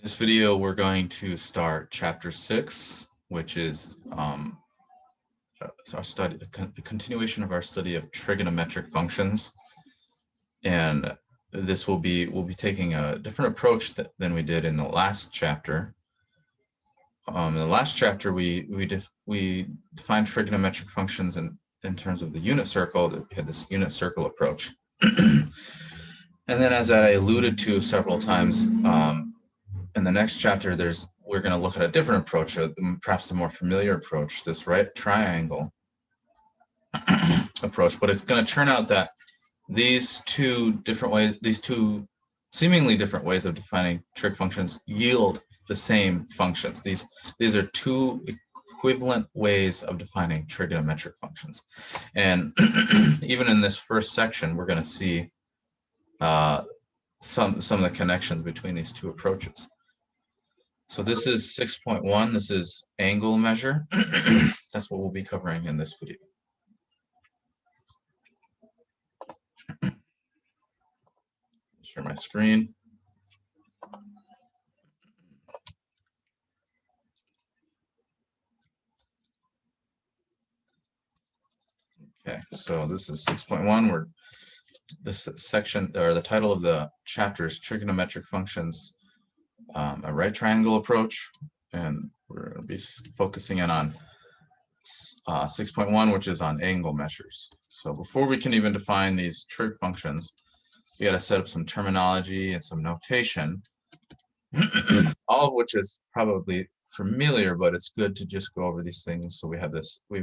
This video, we're going to start chapter 6, which is our study, the continuation of our study of trigonometric functions. And this we'll be taking a different approach than we did in the last chapter. In the last chapter, we defined trigonometric functions in terms of the unit circle. We had this unit circle approach. And then, as I alluded to several times, in the next chapter, we're going to look at a different approach, perhaps a more familiar approach, this right triangle approach. But it's going to turn out that these two seemingly different ways of defining trig functions yield the same functions. These are two equivalent ways of defining trigonometric functions. And even in this first section, we're going to see some of the connections between these two approaches. So this is 6.1. This is angle measure. That's what we'll be covering in this video. Share my screen. Okay, so this is 6.1. This section, or the title of the chapter, is Trigonometric Functions, a right triangle approach, and we're going to be focusing in on 6.1, which is on angle measures. So before we can even define these trig functions, we got to set up some terminology and some notation, all of which is probably familiar, but it's good to just go over these things so we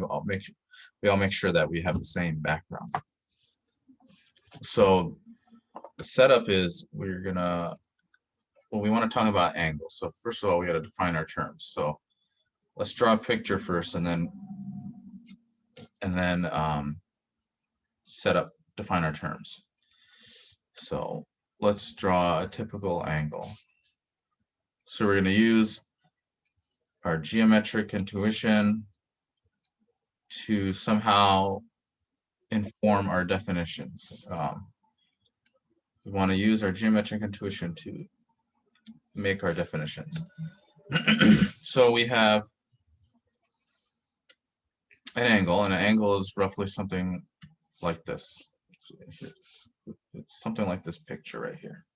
all make sure that we have the same background. So the setup is we want to talk about angles. So first of all, we got to define our terms. So let's draw a picture first, and then define our terms. So let's draw a typical angle. So we're going to use our geometric intuition to somehow inform our definitions. We want to use our geometric intuition to make our definitions. So we have an angle, and an angle is roughly something like this. It's something like this picture right here.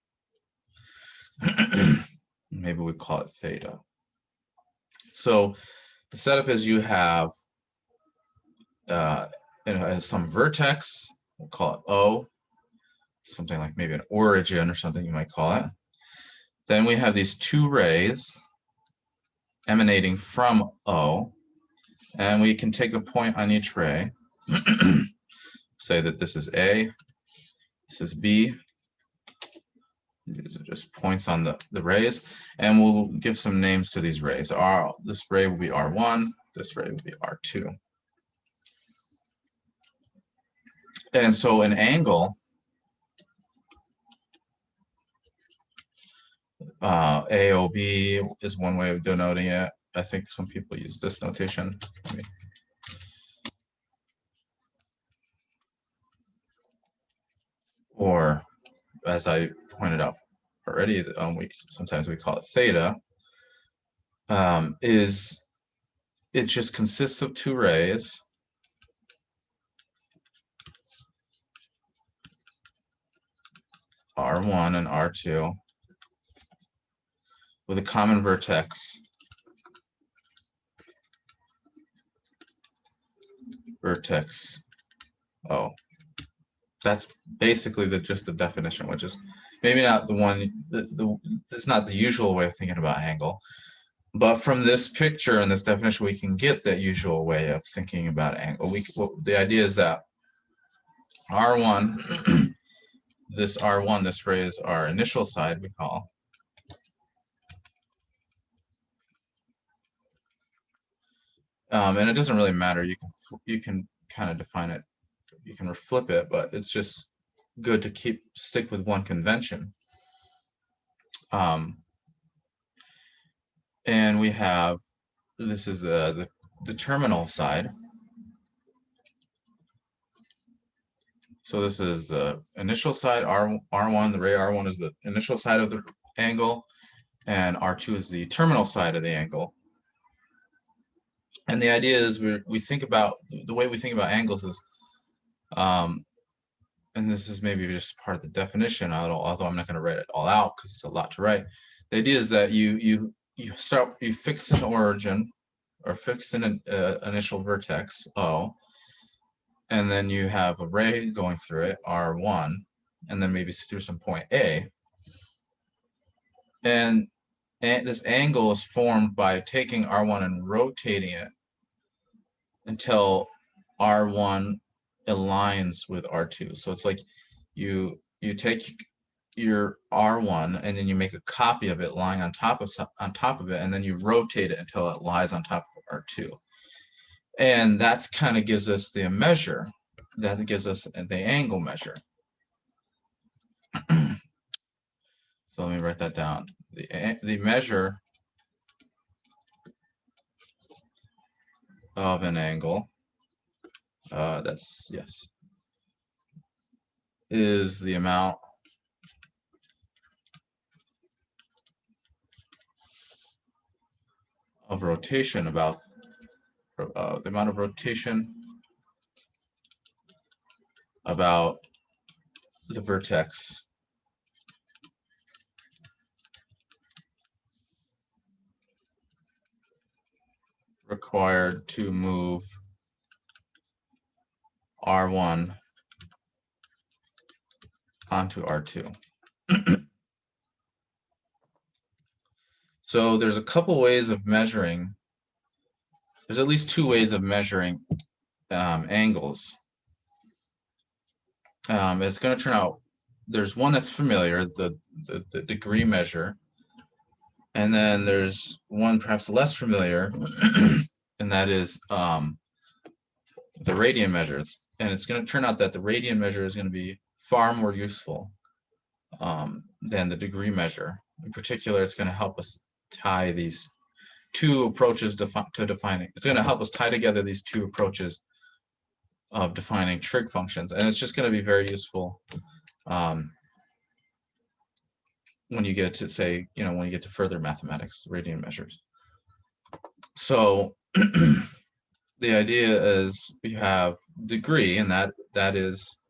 Maybe we call it theta. So the setup is you have some vertex, we'll call it O, something like maybe an origin or something you might call it. Then we have these two rays emanating from O, and we can take a point on each ray. Say that this is A, this is B. These are just points on the rays, and we'll give some names to these rays. This ray will be R1, this ray will be R2. And so an angle, AOB is one way of denoting it. I think some people use this notation. Or, as I pointed out already, sometimes we call it theta. It just consists of two rays. R1 and R2 with a common vertex. Vertex O. That's basically just the definition, which is maybe not the one, it's not the usual way of thinking about angle. But from this picture and this definition, we can get that usual way of thinking about angle. The idea is that R1, this ray is our initial side, we call. And it doesn't really matter. You can kind of define it. You can flip it, but it's just good to stick with one convention. And we have, this is the terminal side. So this is the initial side, R1, the ray R1 is the initial side of the angle, and R2 is the terminal side of the angle. And the idea is we think about, the way we think about angles is, and this is maybe just part of the definition, although I'm not going to write it all out because it's a lot to write. The idea is that you fix an origin, or fix an initial vertex, O, and then you have a ray going through it, R1, and then maybe through some point A. And this angle is formed by taking R1 and rotating it until R1 aligns with R2. So it's like you take your R1 and then you make a copy of it lying on top of it, and then you rotate it until it lies on top of R2. And that's kind of gives us the measure, that gives us the angle measure. So let me write that down. The measure of an angle, is the amount of rotation about the amount of rotation about the vertex required to move R1 onto R2. So there's a couple ways of measuring. There's at least two ways of measuring angles. It's going to turn out, there's one that's familiar, the degree measure, and then there's one perhaps less familiar, and that is the radian measures. And it's going to turn out that the radian measure is going to be far more useful than the degree measure. In particular, it's going to help us tie these two approaches to defining. It's going to help us tie together these two approaches of defining trig functions, and it's just going to be very useful when you get to, say, when you get to further mathematics, radian measures. So the idea is you have degree, and that is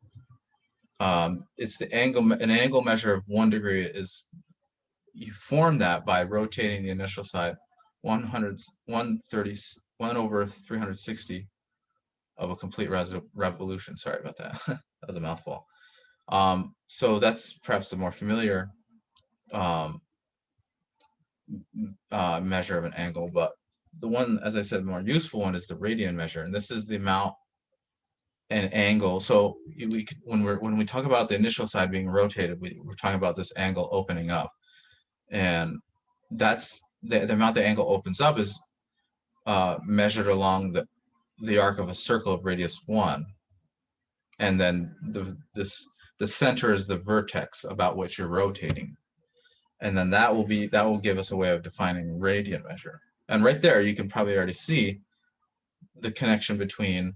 it's the angle. An angle measure of 1 degree is, you form that by rotating the initial side 1 over 360 of a complete revolution. Sorry about that. That was a mouthful. So that's perhaps the more familiar measure of an angle, but the one, as I said, the more useful one is the radian measure, and this is the amount an angle. So when we talk about the initial side being rotated, we're talking about this angle opening up, and that's the amount the angle opens up is measured along the arc of a circle of radius 1, and then the center is the vertex about which you're rotating, and then that will give us a way of defining radian measure. And right there, you can probably already see the connection between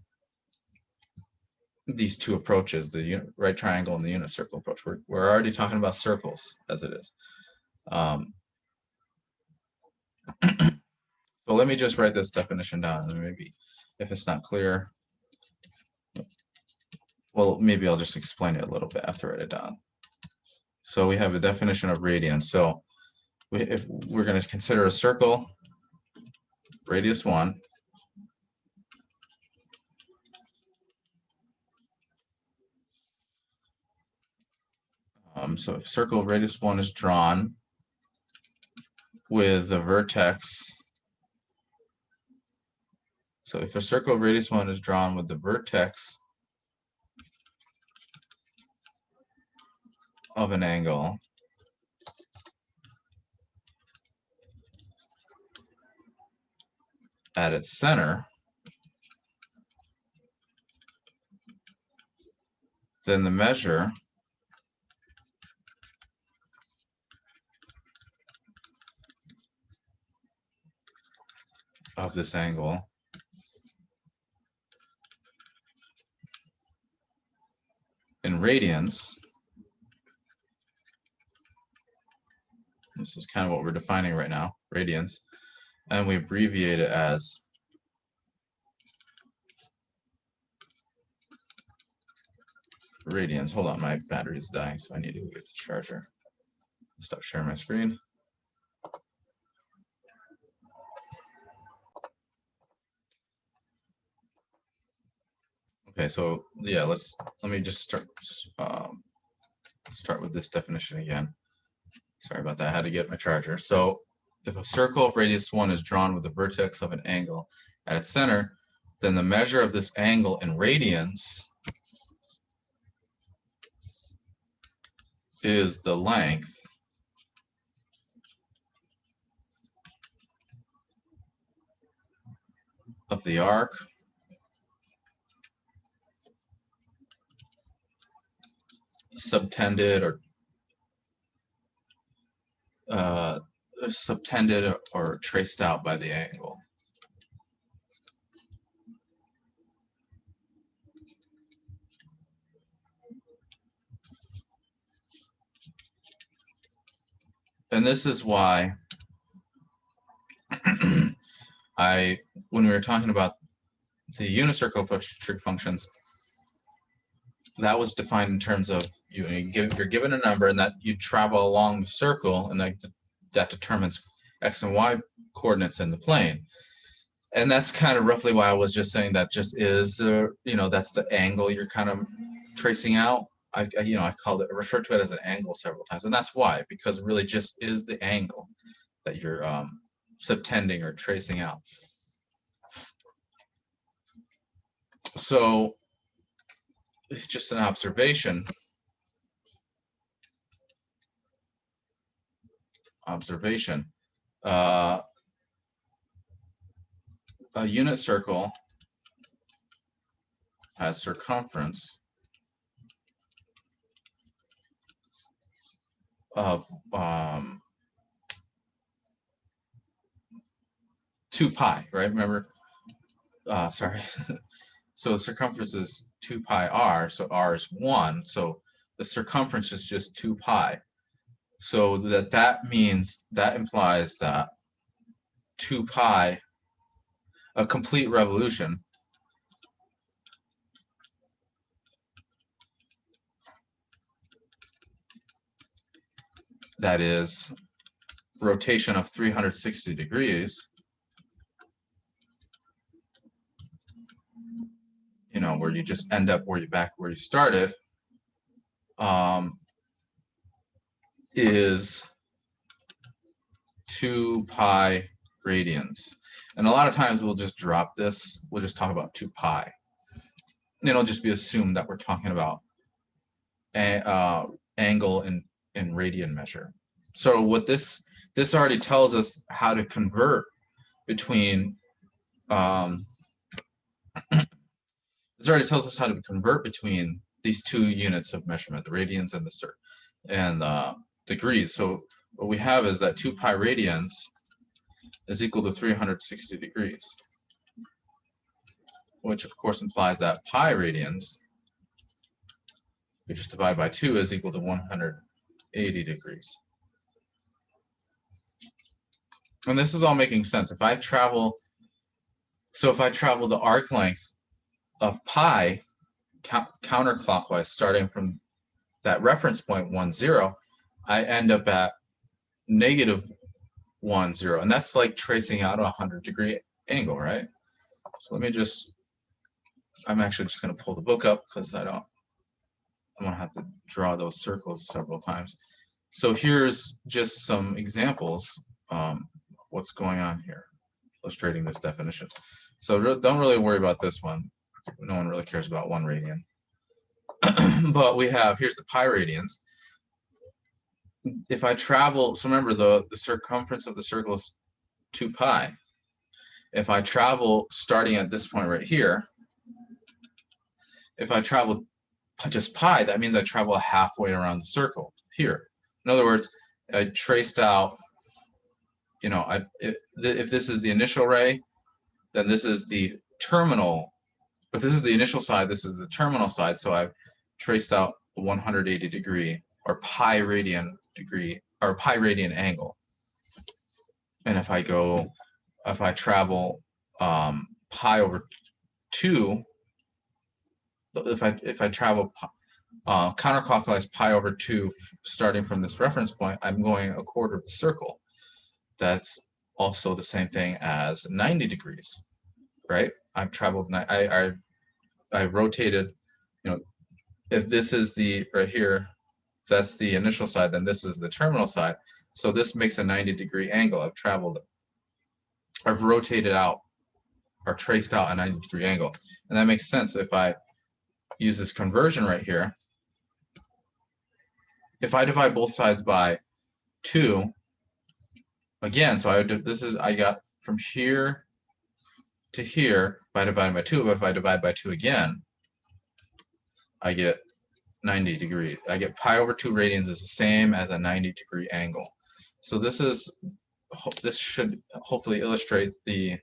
these two approaches, the right triangle and the unit circle approach. We're already talking about circles as it is. So let me just write this definition down, and maybe if it's not clear, well, maybe I'll just explain it a little bit after I write it down. So we have a definition of radian. So if we're going to consider a circle, radius 1, so if circle radius 1 is drawn with the vertex, so if a circle radius 1 is drawn with the vertex of an angle, at its center, then the measure of this angle in radians This is kind of what we're defining right now, radians. And we abbreviate it as radians. Hold on, my battery is dying, so I need to get the charger. Stop sharing my screen. Okay, so yeah, let me just start with this definition again. Sorry about that, I had to get my charger. So if a circle of radius 1 is drawn with the vertex of an angle at its center, then the measure of this angle in radians is the length of the arc subtended or traced out by the angle. And this is why when we were talking about the unit circle approach to trig functions, that was defined in terms of you're given a number and that you travel along the circle, and that determines x and y coordinates in the plane. And that's kind of roughly why I was just saying that just is that's the angle you're kind of tracing out. I referred to it as an angle several times, and that's why, because it really just is the angle that you're subtending or tracing out. So it's just an observation. A unit circle has circumference of 2 pi, right? Remember? Sorry. So the circumference is 2 pi r, so r is 1. So the circumference is just 2 pi. So that implies that 2 pi, a complete revolution, that is rotation of 360 degrees, where you just end up where you started, is 2 pi radians. And a lot of times we'll just drop this. We'll just talk about 2 pi. It'll just be assumed that we're talking about angle in radian measure. So what this already tells us how to convert between this already tells us how to convert between these two units of measurement, the radians and the degrees. So what we have is that 2 pi radians is equal to 360 degrees, which of course implies that pi radians, we just divide by 2, is equal to 180 degrees. And this is all making sense. If I travel the arc length of pi counterclockwise, starting from that reference point 1, 0, I end up at negative 1, 0, and that's like tracing out a 100-degree angle, right? So I'm actually just going to pull the book up because I'm going to have to draw those circles several times. So here's just some examples of what's going on here, illustrating this definition. So don't really worry about this one. No one really cares about 1 radian. But here's the pi radians. If I travel, so remember the circumference of the circle is 2 pi. If I travel starting at this point right here, if I travel just pi, that means I travel halfway around the circle here. In other words, I traced out, if this is the initial ray, then this is the terminal. If this is the initial side, this is the terminal side. So I've traced out a 180 degree or pi radian degree or pi radian angle. And if I travel pi over 2, if I travel counterclockwise pi over 2 starting from this reference point, I'm going a quarter of the circle. That's also the same thing as 90 degrees, right? I've traveled, I rotated, if this is the, right here, if that's the initial side, then this is the terminal side. So this makes a 90-degree angle. I've rotated out or traced out a 90-degree angle. And that makes sense if I use this conversion right here. If I divide both sides by 2, again, so I got from here to here by dividing by 2, but if I divide by 2 again, I get 90 degrees. I get pi over 2 radians is the same as a 90-degree angle. So this should hopefully illustrate the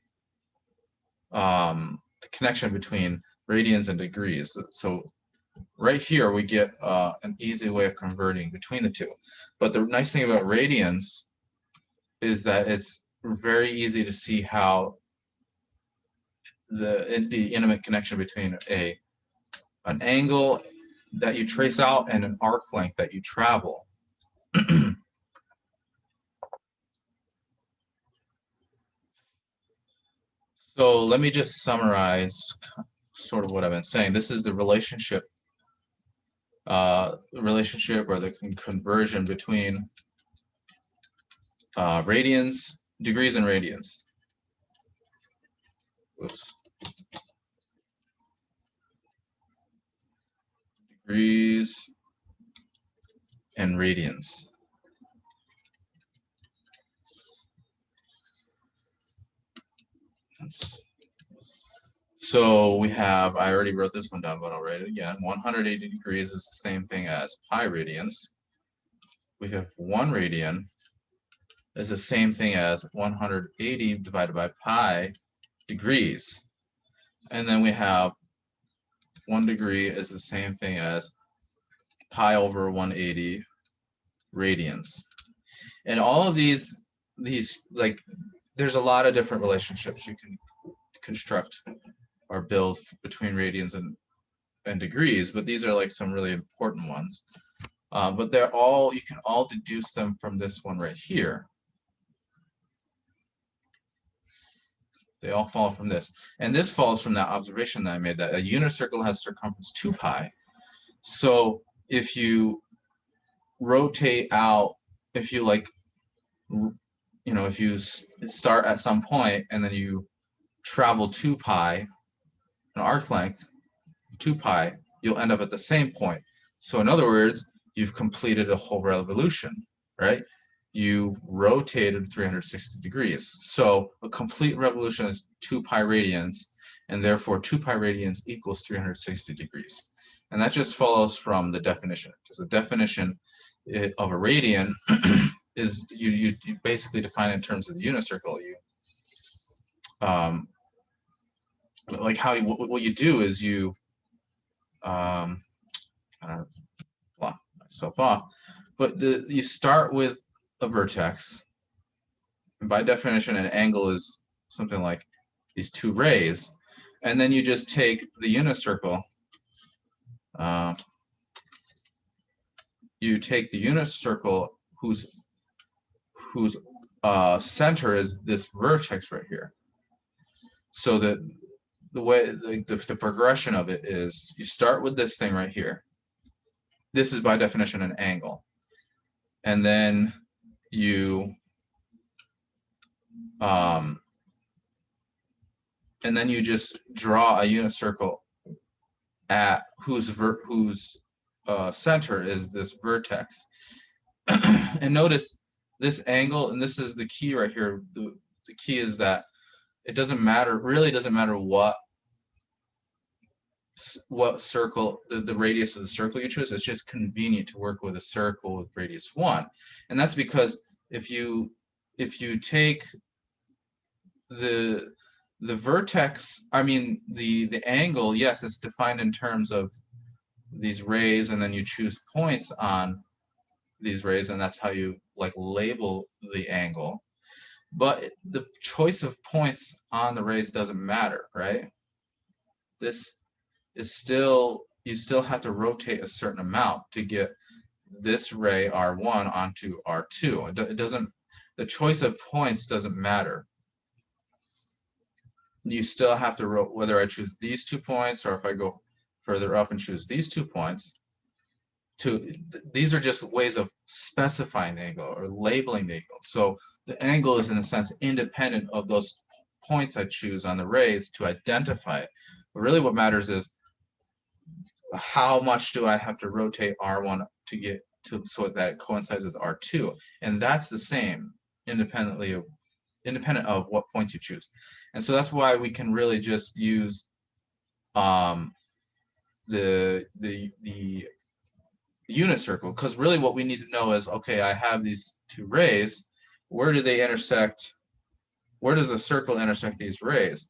connection between radians and degrees. So right here we get an easy way of converting between the two. But the nice thing about radians is that it's very easy to see how the intimate connection between an angle that you trace out and an arc length that you travel. So let me just summarize sort of what I've been saying. This is the relationship or the conversion between radians, degrees and radians. Oops. Degrees and radians. So we have, I already wrote this one down, but I'll write it again. 180 degrees is the same thing as pi radians. We have 1 radian is the same thing as 180 divided by pi degrees. And then we have 1 degree is the same thing as pi over 180 radians. And all of these like, there's a lot of different relationships you can construct or build between radians and degrees, but these are like some really important ones. But you can all deduce them from this one right here. They all follow from this. And this follows from that observation that I made, that a unit circle has circumference 2 pi. So if you rotate out, if you if you start at some point and then you travel 2 pi, an arc length of 2 pi, you'll end up at the same point. So in other words, you've completed a whole revolution, right? You've rotated 360 degrees. So a complete revolution is 2 pi radians, and therefore 2 pi radians equals 360 degrees. And that just follows from the definition, because the definition of a radian is you basically define it in terms of the unit circle. Like what you do is you I don't block myself off, but you start with a vertex, and by definition an angle is something like these 2 rays, and then you just take the unit circle, whose center is this vertex right here. So that the way the progression of it is, you start with this thing right here. This is by definition an angle, and then you just draw a unit circle at whose center is this vertex. And notice this angle, and this is the key right here. The key is that it doesn't matter, really doesn't matter what circle, the radius of the circle you choose. It's just convenient to work with a circle with radius 1. And that's because if you take the vertex, I mean the angle, yes, it's defined in terms of these rays, and then you choose points on these rays, and that's how you like label the angle, but the choice of points on the rays doesn't matter, right? This is still, you still have to rotate a certain amount to get this ray R1 onto R2. It doesn't, the choice of points doesn't matter. You still have to, whether I choose these 2 points or if I go further up and choose these 2 points, these are just ways of specifying the angle or labeling the angle. So the angle is in a sense independent of those points I choose on the rays to identify it. But really what matters is how much do I have to rotate R1 to get to so that it coincides with R2, and that's the same independent of what points you choose. And so that's why we can really just use the unit circle, because really what we need to know is, okay, I have these 2 rays, where do they intersect? Where does the circle intersect these rays?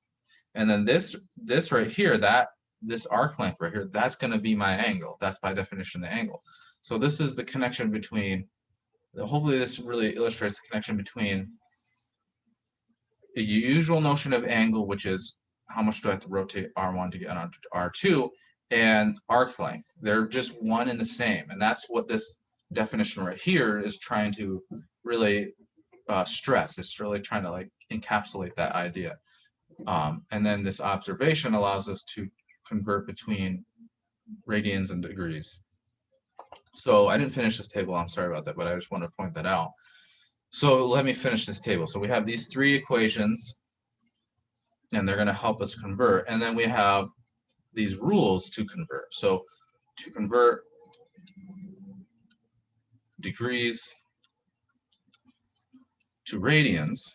And then this right here, this arc length right here, that's going to be my angle. That's by definition the angle. So this is the connection between, hopefully this really illustrates the connection between the usual notion of angle, which is how much do I have to rotate R1 to get onto R2, and arc length. They're just one and the same. And that's what this definition right here is trying to really stress. It's really trying to like encapsulate that idea. And then this observation allows us to convert between radians and degrees. So I didn't finish this table, I'm sorry about that, but I just wanted to point that out. So let me finish this table. So we have these 3 equations, and they're going to help us convert. And then we have these rules to convert. So to convert degrees to radians,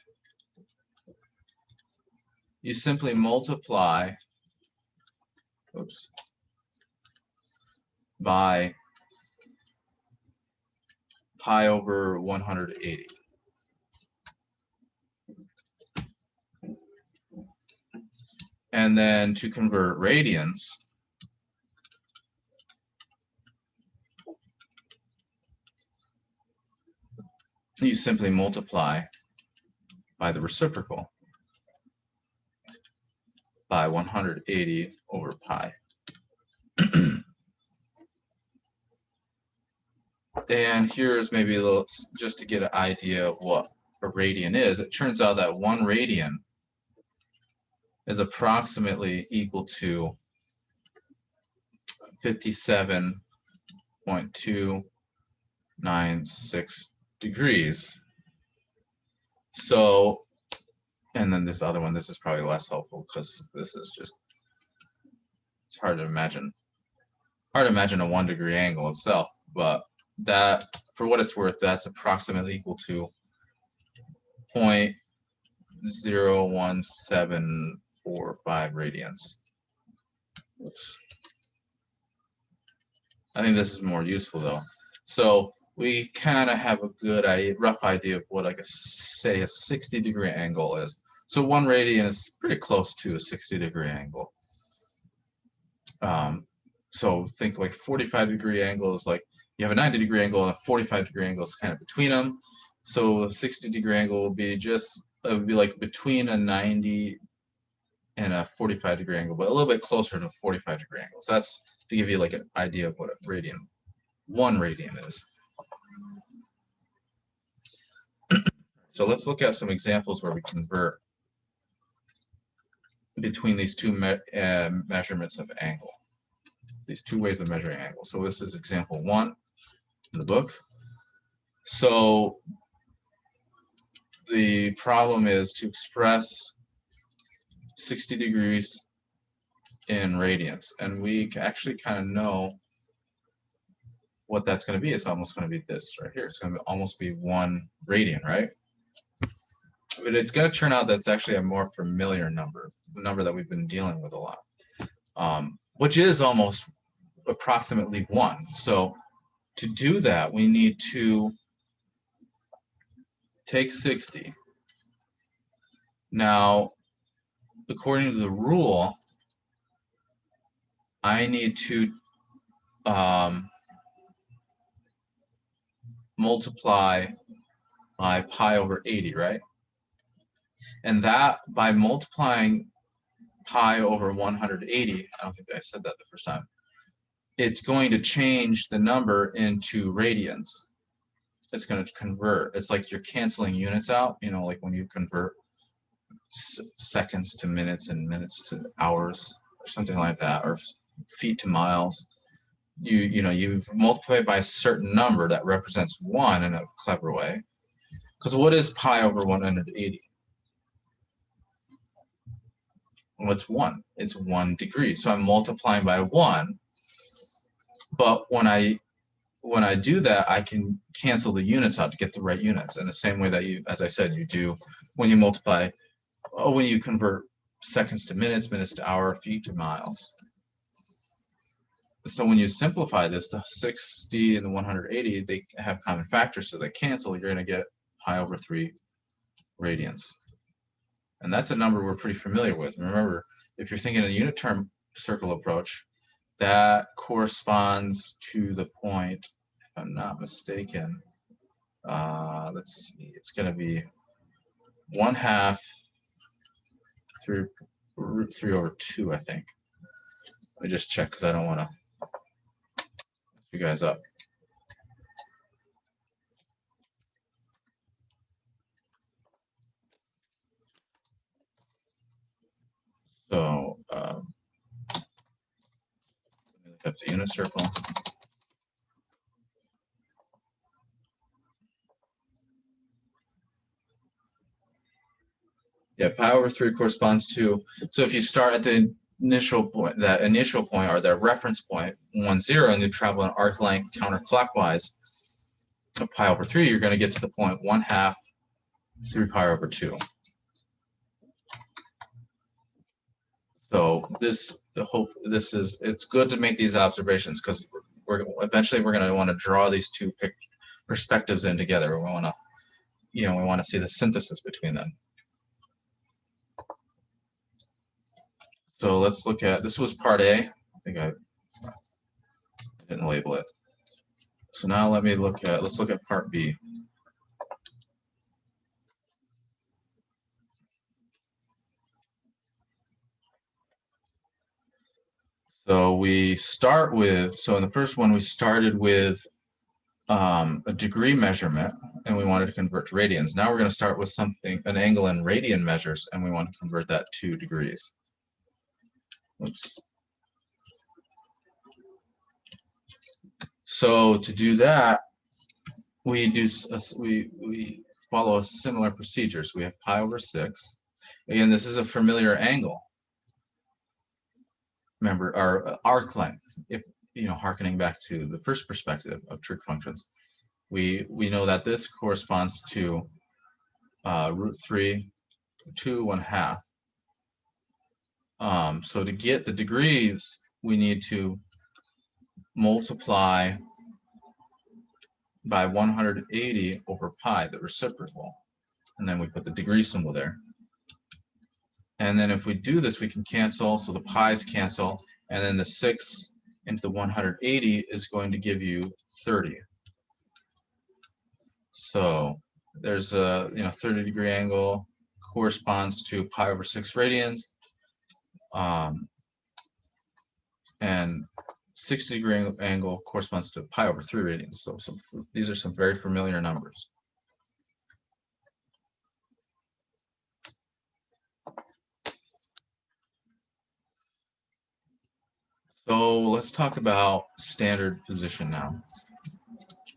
you simply multiply by pi over 180. And then to convert radians, you simply multiply by the reciprocal, by 180 over pi. And here's maybe a little, just to get an idea of what a radian is. It turns out that 1 radian is approximately equal to 57.296 degrees. So, and then this other one, this is probably less helpful because this is just, it's hard to imagine a 1 degree angle itself, but that, for what it's worth, that's approximately equal to 0.01745 radians. Oops. I think this is more useful though. So we kind of have a good rough idea of what, like, say a 60 degree angle is. So 1 radian is pretty close to a 60 degree angle. So think like 45 degree angle is like, you have a 90 degree angle and a 45 degree angle is kind of between them. So a 60 degree angle will be just, it would be like between a 90 and a 45 degree angle, but a little bit closer to a 45 degree angle. So that's to give you like an idea of what a radian, 1 radian is. So let's look at some examples where we convert between these 2 measurements of angle, these 2 ways of measuring angle. So this is example 1 in the book. So the problem is to express 60 degrees in radians, and we actually kind of know what that's going to be. It's almost going to be this right here. It's going to almost be 1 radian, right? But it's going to turn out that's actually a more familiar number, the number that we've been dealing with a lot, which is almost approximately 1. So to do that, we need to take 60. Now, according to the rule, I need to multiply by pi over 80, right? And that, by multiplying pi over 180, I don't think I said that the first time, it's going to change the number into radians. It's going to convert. It's like you're canceling units out, you know, like when you convert seconds to minutes and minutes to hours or something like that, or feet to miles. You've multiplied by a certain number that represents 1 in a clever way. Because what is pi over 180? Well, it's 1. It's 1 degree. So I'm multiplying by 1. But when I do that, I can cancel the units out to get the right units in the same way that you, as I said, you do when you multiply, when you convert seconds to minutes, minutes to hour, feet to miles. So when you simplify this, the 60 and the 180, they have common factors, so they cancel. You're going to get pi over 3 radians. And that's a number we're pretty familiar with. Remember, if you're thinking a unit term circle approach, that corresponds to the point, if I'm not mistaken, let's see, it's going to be 1/2 through root 3 over 2, I think. Let me just check because I don't want to mess you guys up. So let me look up the unit circle. Yeah, pi over 3 corresponds to, so if you start at the initial point, that initial point or the reference point, 1, 0, and you travel an arc length counterclockwise of pi over 3, you're going to get to the point 1/2 through pi over 2. So it's good to make these observations because eventually we're going to want to draw these two perspectives in together. We want to see the synthesis between them. So let's look at, this was part A. I think I didn't label it. So now let's look at part B. So in the first one, we started with a degree measurement, and we wanted to convert to radians. Now we're going to start with an angle in radian measures, and we want to convert that to degrees. Oops. So to do that, we follow a similar procedure. So we have pi over 6. Again, this is a familiar angle. Remember, our arc length, if harkening back to the first perspective of trig functions, we know that this corresponds to root 3 to 1/2. So to get the degrees, we need to multiply by 180 over pi, the reciprocal, and then we put the degree symbol there. And then if we do this, we can cancel, so the pi's cancel, and then the 6 into the 180 is going to give you 30. So there's a 30-degree angle corresponds to pi over 6 radians, and 60-degree angle corresponds to pi over 3 radians. So these are some very familiar numbers. So let's talk about standard position now.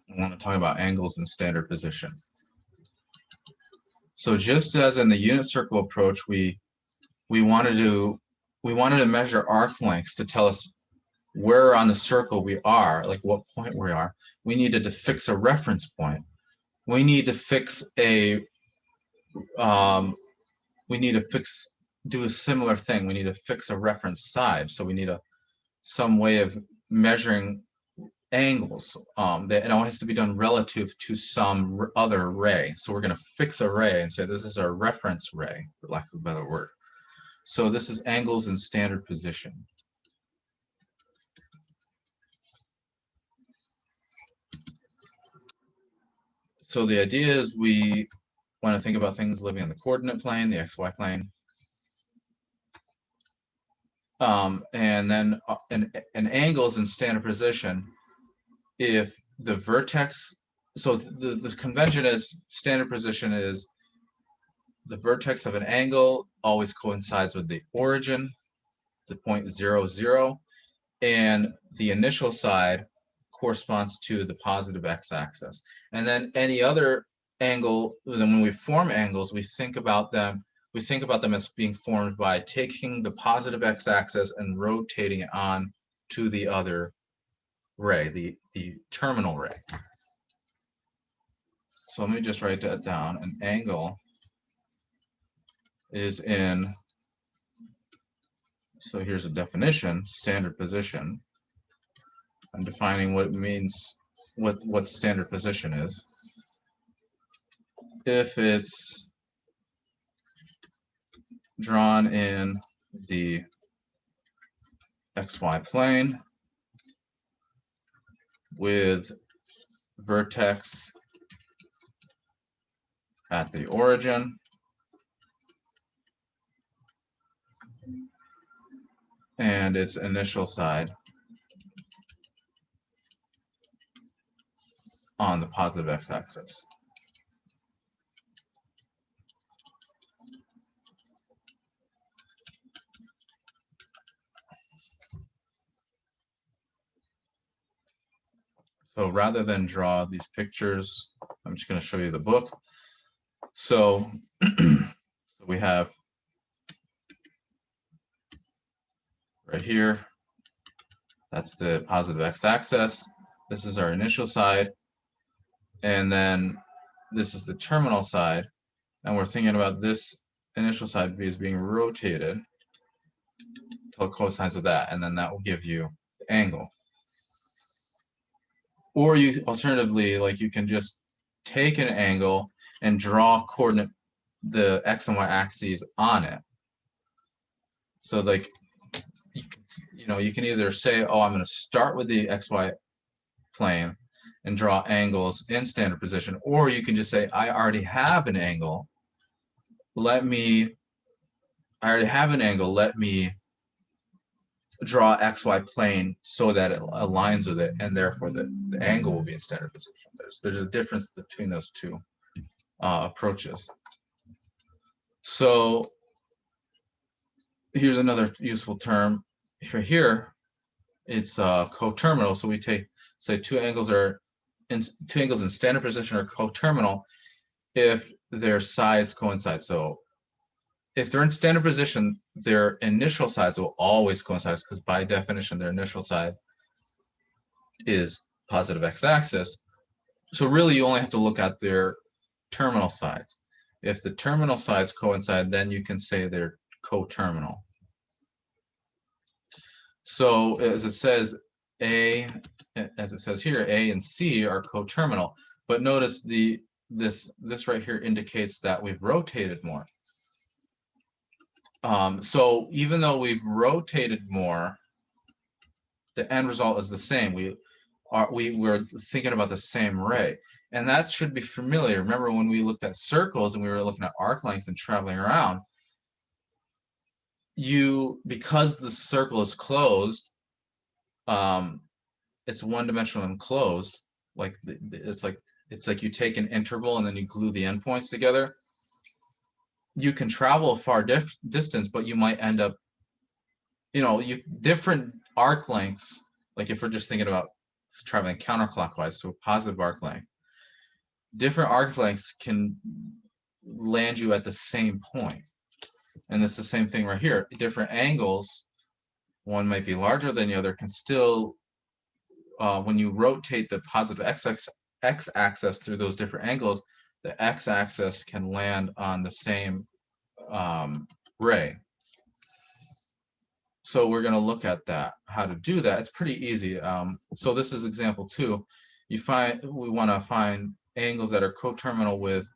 I want to talk about angles in standard position. So just as in the unit circle approach, we wanted to measure arc lengths to tell us where on the circle we are, like what point we are. We needed to fix a reference point. We need to do a similar thing. We need to fix a reference side. So we need some way of measuring angles. It all has to be done relative to some other ray. So we're going to fix a ray and say this is our reference ray, for lack of a better word. So this is angles in standard position. So the idea is we want to think about things living on the coordinate plane, the XY plane. And then an angle is in standard position if the vertex, so the convention is standard position is the vertex of an angle always coincides with the origin, the point 0, 0, and the initial side corresponds to the positive x-axis. And then any other angle, then when we form angles, we think about them as being formed by taking the positive x-axis and rotating it on to the other ray, the terminal ray. So let me just write that down. An angle is in, so here's a definition, standard position. I'm defining what it means, what standard position is. If it's drawn in the XY plane with vertex at the origin and its initial side on the positive x-axis. So rather than draw these pictures, I'm just going to show you the book. So we have right here, that's the positive x-axis. This is our initial side. And then this is the terminal side. And we're thinking about this initial side as being rotated until it coincides with that. And then that will give you the angle. Or you alternatively, like you can just take an angle and draw coordinate, the x and y axes on it. So like, you can either say, oh, I'm going to start with the XY plane and draw angles in standard position, or you can just say, I already have an angle. Let me draw XY plane so that it aligns with it, and therefore the angle will be in standard position. There's a difference between those two approaches. So here's another useful term. For here, it's coterminal. So we say two angles in standard position are coterminal if their sides coincide. So if they're in standard position, their initial sides will always coincide because by definition, their initial side is positive x-axis. So really, you only have to look at their terminal sides. If the terminal sides coincide, then you can say they're coterminal. So as it says here, A and C are coterminal. But notice this right here indicates that we've rotated more. So even though we've rotated more, the end result is the same. We're thinking about the same ray. And that should be familiar. Remember when we looked at circles and we were looking at arc lengths and traveling around, because the circle is closed, it's one-dimensional and closed. It's like you take an interval and then you glue the endpoints together. You can travel a far distance, but you might end up, different arc lengths. Like if we're just thinking about traveling counterclockwise, so a positive arc length, different arc lengths can land you at the same point. And it's the same thing right here. Different angles, one might be larger than the other, can still, when you rotate the positive x-axis through those different angles, the x-axis can land on the same ray. So we're going to look at that, how to do that. It's pretty easy. So this is example 2. We want to find angles that are coterminal with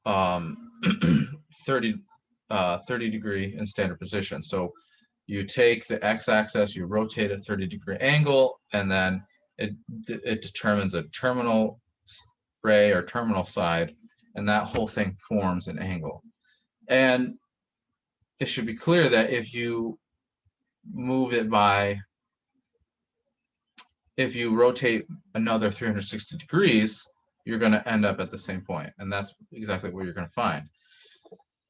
30 degree in standard position. So you take the x-axis, you rotate a 30-degree angle, and then it determines a terminal ray or terminal side, and that whole thing forms an angle. And it should be clear that if you move it by, if you rotate another 360 degrees, you're going to end up at the same point, and that's exactly what you're going to find.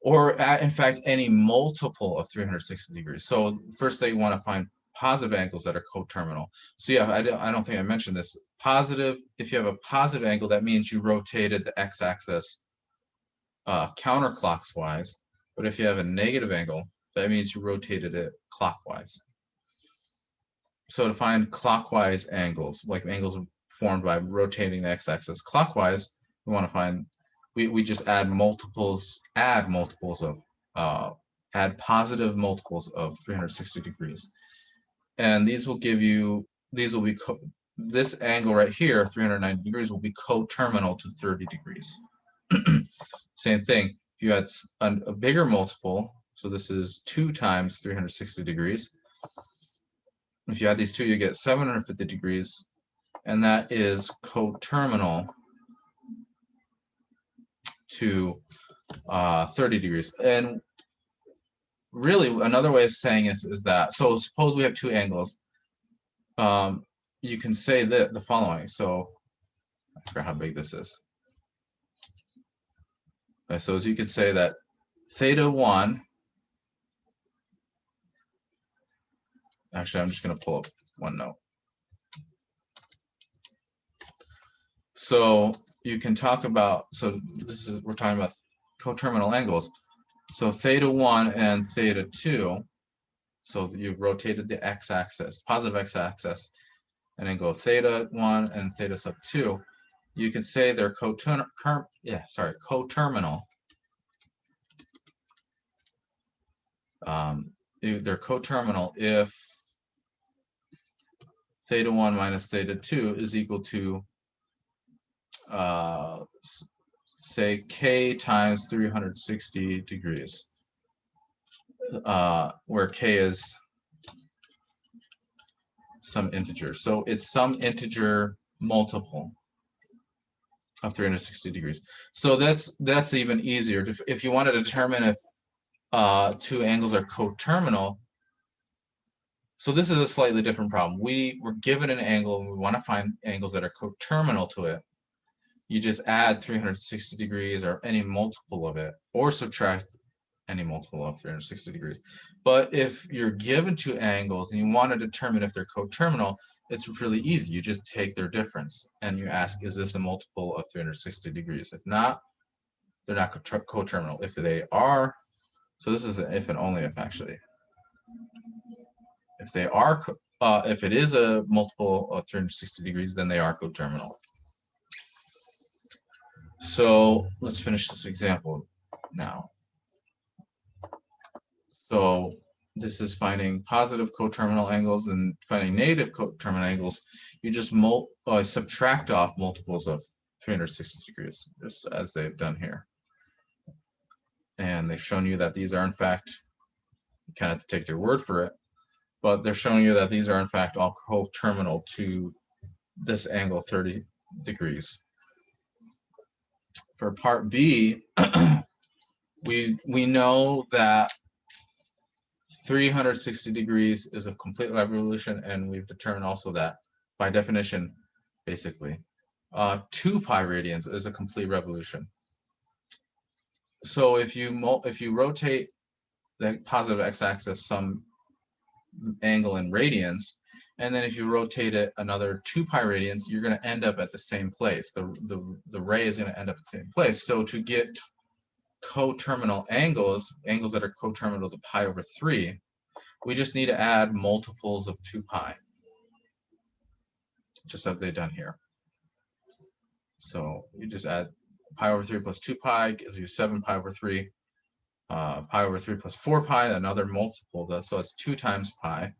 Or in fact, any multiple of 360 degrees. So first they want to find positive angles that are coterminal. So yeah, I don't think I mentioned this. Positive, if you have a positive angle, that means you rotated the x-axis counterclockwise. But if you have a negative angle, that means you rotated it clockwise. So to find clockwise angles, like angles formed by rotating the x-axis clockwise, we want to find, we just add multiples of, add positive multiples of 360 degrees. And these will give you, these will be, this angle right here, 390 degrees, will be coterminal to 30 degrees. Same thing, if you had a bigger multiple, so this is 2 times 360 degrees. If you add these two, you get 750 degrees, and that is coterminal to 30 degrees. And really, another way of saying this is that, so suppose we have two angles. You can say that the following. So I forgot how big this is. Okay, so as you could say that theta 1, actually I'm just going to pull up one note. So you can talk about, so this is, we're talking about coterminal angles. So theta 1 and theta 2, so you've rotated the x-axis, positive x-axis, and then go theta 1 and theta sub 2. You can say they're coterminal. They're coterminal if theta 1 minus theta 2 is equal to, say, k times 360 degrees, where k is some integer. So it's some integer multiple of 360 degrees. So that's even easier. If you want to determine if two angles are coterminal, so this is a slightly different problem. We were given an angle and we want to find angles that are coterminal to it. You just add 360 degrees or any multiple of it, or subtract any multiple of 360 degrees. But if you're given two angles and you want to determine if they're coterminal, it's really easy. You just take their difference and you ask, is this a multiple of 360 degrees? If not, they're not coterminal. If they are, so this is an if and only if actually. If they are, if it is a multiple of 360 degrees, then they are coterminal. So let's finish this example now. So this is finding positive coterminal angles, and finding negative coterminal angles, you just subtract off multiples of 360 degrees, just as they've done here. And they've shown you that these are in fact, you kind of have to take their word for it, but they're showing you that these are in fact all coterminal to this angle 30 degrees. For part B, we know that 360 degrees is a complete revolution, and we've determined also that by definition, basically, 2 pi radians is a complete revolution. So if you rotate the positive x-axis some angle in radians, and then if you rotate it another 2 pi radians, you're going to end up at the same place. The ray is going to end up at the same place. So to get coterminal angles that are coterminal to pi over 3, we just need to add multiples of 2 pi, just as they've done here. So you just add pi over 3 plus 2 pi gives you 7 pi over 3. Pi over 3 plus 4 pi, another multiple, so it's 2 times pi,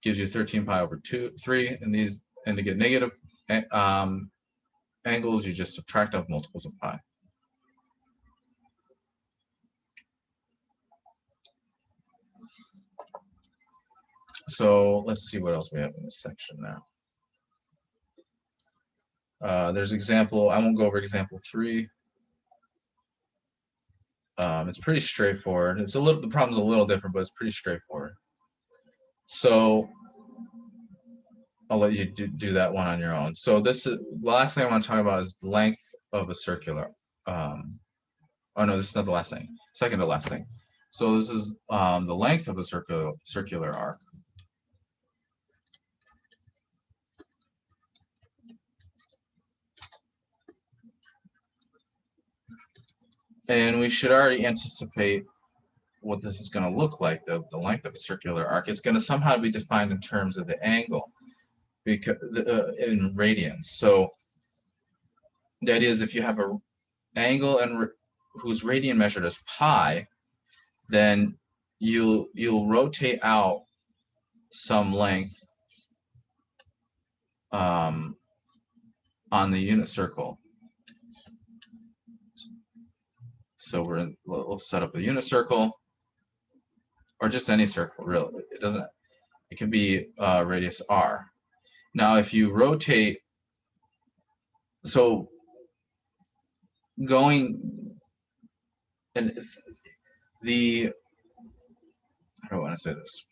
gives you 13 pi over 3. And these, and to get negative angles, you just subtract off multiples of pi. So let's see what else we have in this section now. There's example, I won't go over example 3. It's pretty straightforward. The problem's a little different, but it's pretty straightforward. So I'll let you do that one on your own. So this is the last thing I want to talk about is the length of a circular. Oh no, this is not the last thing. Second to last thing. So this is the length of a circular arc. And we should already anticipate what this is going to look like. The length of a circular arc is going to somehow be defined in terms of the angle, because in radians. So the idea is if you have a angle and whose radian measured as pi, then you'll rotate out some length on the unit circle. So we'll set up a unit circle, or just any circle, really. It can be radius r. Now, if you rotate, so going, and I don't want to say this.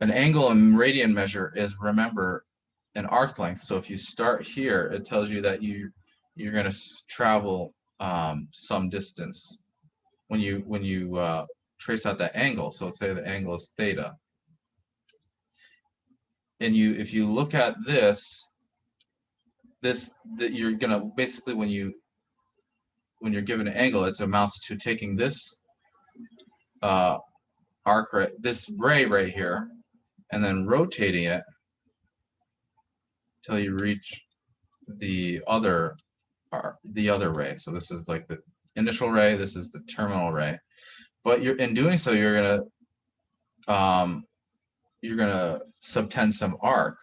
An angle and radian measure is, remember, an arc length. So if you start here, it tells you that you're going to travel some distance when you trace out that angle. So say the angle is theta, and if you look at this that you're going to basically when you're given an angle, it amounts to taking this arc this ray right here, and then rotating it till you reach the other ray. So this is like the initial ray, this is the terminal ray. But in doing so, you're gonna subtend some arc.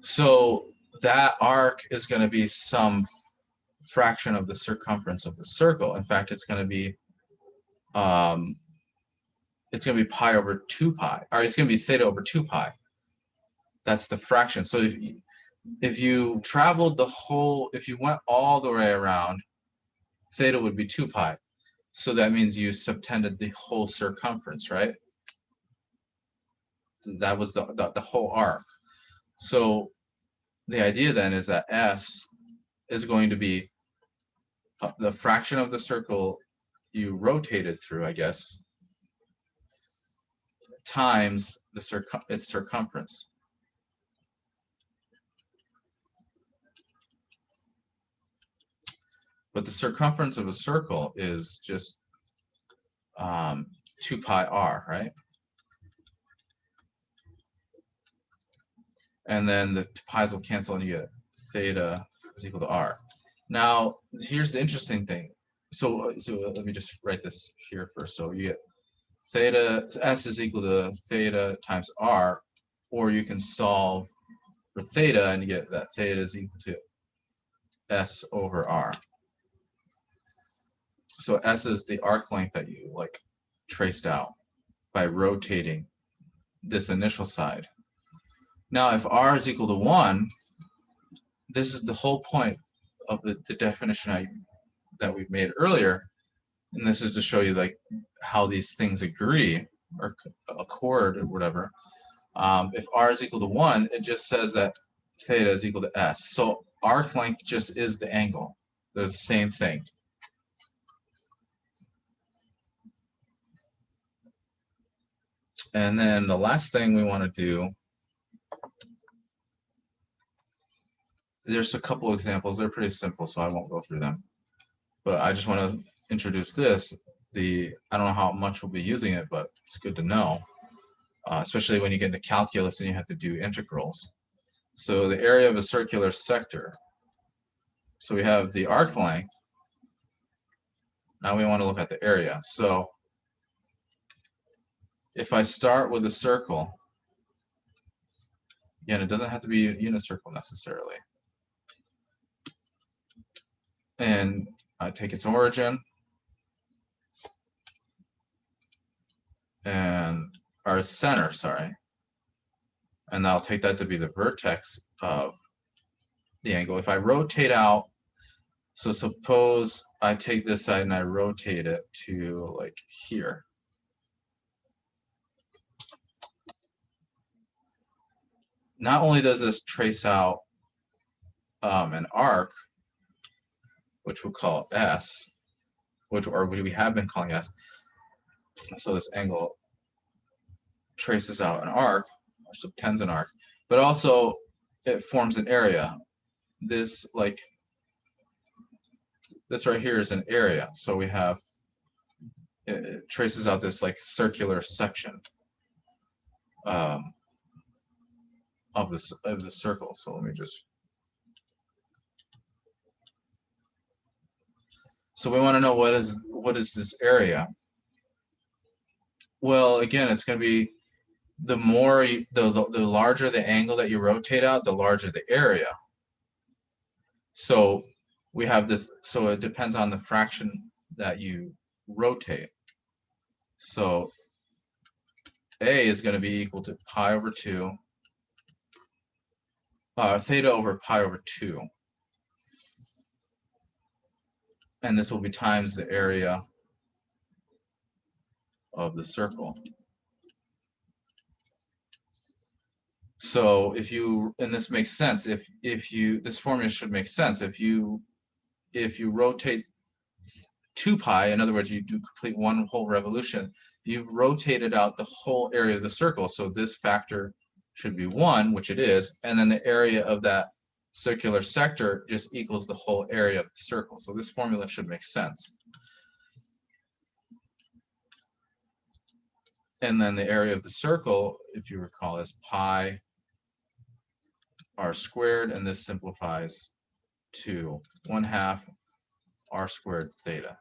So that arc is going to be some fraction of the circumference of the circle. In fact, it's going to be pi over 2 pi, or it's going to be theta over 2 pi. That's the fraction. So if you traveled if you went all the way around, theta would be 2 pi. So that means you subtended the whole circumference, right? That was the whole arc. So the idea then is that S is going to be the fraction of the circle you rotated through, I guess, times its circumference. But the circumference of a circle is just 2 pi r, right? And then the pi's will cancel and you get theta is equal to r. Now, here's the interesting thing. So let me just write this here first. So you get theta, S is equal to theta times r, or you can solve for theta and you get that theta is equal to S over r. So S is the arc length that you traced out by rotating this initial side. Now, if r is equal to 1, this is the whole point of the definition that we made earlier, and this is to show you how these things agree or accord or whatever. If r is equal to 1, it just says that theta is equal to S. So arc length just is the angle. They're the same thing. And then the last thing we want to do, there's a couple examples. They're pretty simple, so I won't go through them. But I just want to introduce this. I don't know how much we'll be using it, but it's good to know, especially when you get into calculus and you have to do integrals. So the area of a circular sector. So we have the arc length. Now we want to look at the area. So if I start with a circle, again, it doesn't have to be a unit circle necessarily. And I take its origin and our center, sorry. and I'll take that to be the vertex of the angle. If I rotate out, so suppose I take this side and I rotate it to like here. Not only does this trace out an arc, which we'll call S, which we have been calling S. So this angle traces out an arc, or subtends an arc, but also it forms an area. This right here is an area. So we have, it traces out this like circular section of the circle. So let me just. So we want to know what is this area? Well, again, it's going to be the larger the angle that you rotate out, the larger the area. So we have this, so it depends on the fraction that you rotate. So A is going to be equal to pi over 2, theta over pi over 2. And this will be times the area of the circle. So if you, and this makes sense, if you, this formula should make sense. If you rotate 2 pi, in other words, you do complete one whole revolution, you've rotated out the whole area of the circle. So this factor should be 1, which it is, and then the area of that circular sector just equals the whole area of the circle. So this formula should make sense. And then the area of the circle, if you recall, is pi r squared, and this simplifies to 1/2 r squared theta.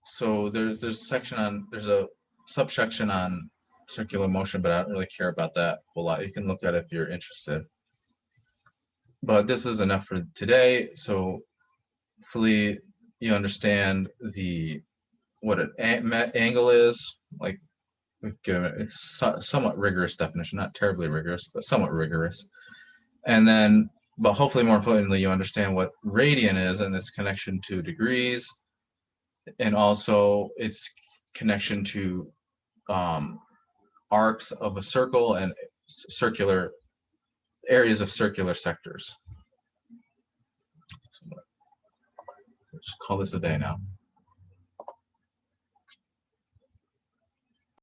So there's a subsection on circular motion, but I don't really care about that a whole lot. You can look at it if you're interested. But this is enough for today. So hopefully you understand what an angle is. Like, we've given it a somewhat rigorous definition, not terribly rigorous, but somewhat rigorous. And then, but hopefully more importantly, you understand what radian is and its connection to degrees, and also its connection to arcs of a circle and circular areas of circular sectors. So just call this a day now.